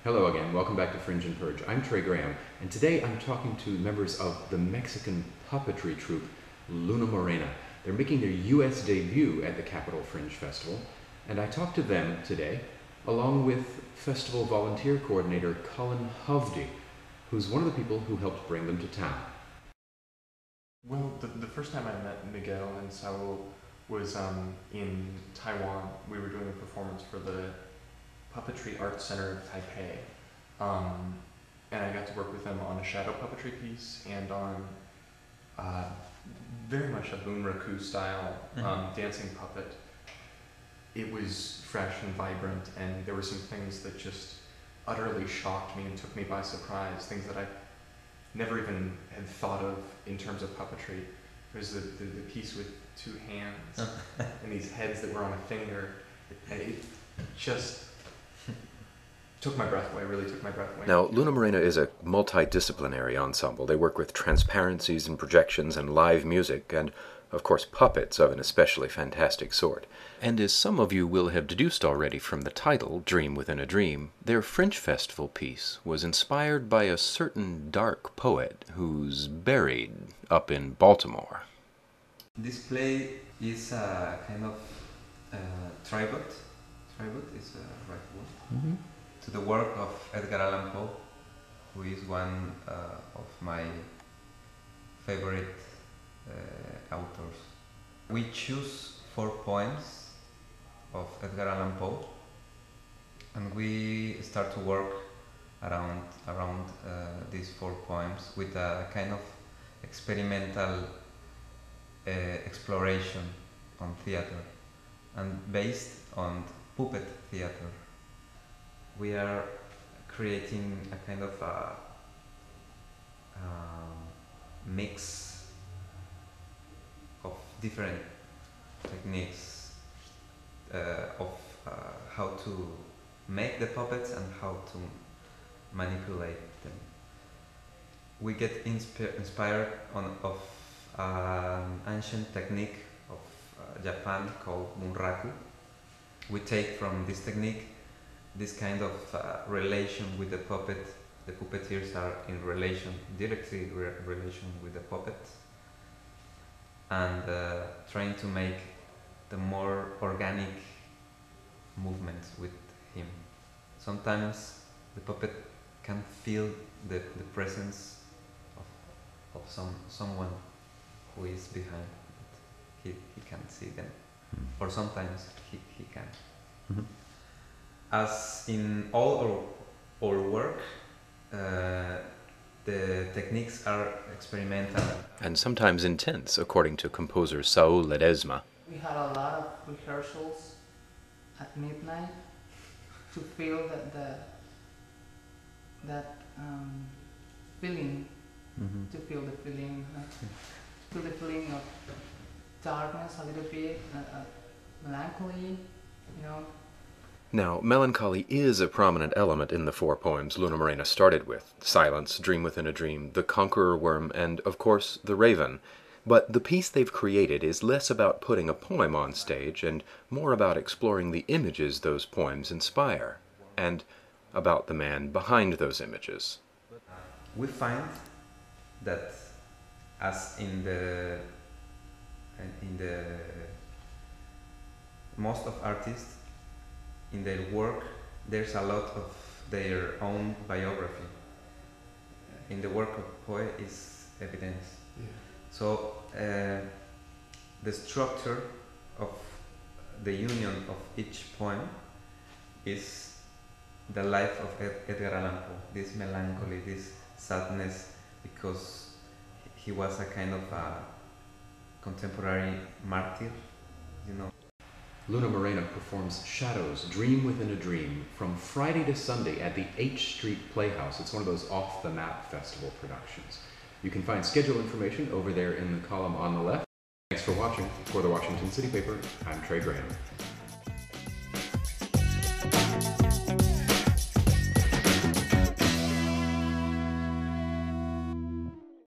Hello again, welcome back to Fringe and Purge. I'm Trey Graham, and today I'm talking to members of the Mexican puppetry troupe Luna Morena. They're making their US debut at the Capital Fringe Festival, and I talked to them today, along with festival volunteer coordinator Colin Hovde, who's one of the people who helped bring them to town. Well, the first time I met Miguel and Saul was in Taiwan. We were doing a performance for the Puppetry Arts Center of Taipei, and I got to work with them on a shadow puppetry piece and on very much a bunraku style dancing puppet. It was fresh and vibrant, and there were some things that just utterly shocked me and took me by surprise, things that I never even had thought of in terms of puppetry. There's the piece with two hands and these heads that were on a finger, and it just took my breath away, really took my breath away. Now, Luna Morena is a multidisciplinary ensemble. They work with transparencies and projections and live music and, of course, puppets of an especially fantastic sort. And as some of you will have deduced already from the title, Dream Within a Dream, their Fringe Festival piece was inspired by a certain dark poet who's buried up in Baltimore. This play is a kind of tribute. Tribute is a right word. To the work of Edgar Allan Poe, who is one of my favorite authors. We choose 4 poems of Edgar Allan Poe, and we start to work around these 4 poems with a kind of experimental exploration on theater and based on puppet theater. We are creating a kind of a mix of different techniques of how to make the puppets and how to manipulate them. We get inspired of an ancient technique of Japan called bunraku. We take from this technique this kind of relation with the puppet. The puppeteers are in relation, directly relation with the puppet, and trying to make the more organic movements with him. Sometimes the puppet can feel the presence of someone who is behind, but he can't see them, or sometimes he can. As in all our work, the techniques are experimental. And sometimes intense, according to composer Saul Ledesma. We had a lot of rehearsals at midnight to feel that feeling, to feel the feeling of darkness a little bit, melancholy, you know. Now, melancholy is a prominent element in the 4 poems Luna Morena started with: Silence, Dream Within a Dream, The Conqueror Worm, and, of course, The Raven. But the piece they've created is less about putting a poem on stage and more about exploring the images those poems inspire, and about the man behind those images. We find that, as in the most of artists, in their work, there's a lot of their own biography. In the work of Poe is evidence. Yeah. So the structure of the union of each poem is the life of Edgar Allan Poe. This melancholy, this sadness, because he was a kind of a contemporary martyr, you know. Luna Morena performs Shadows, Dream Within a Dream from Friday to Sunday at the H Street Playhouse. It's one of those off-the-map festival productions. You can find schedule information over there in the column on the left. Thanks for watching. For the Washington City Paper, I'm Trey Graham.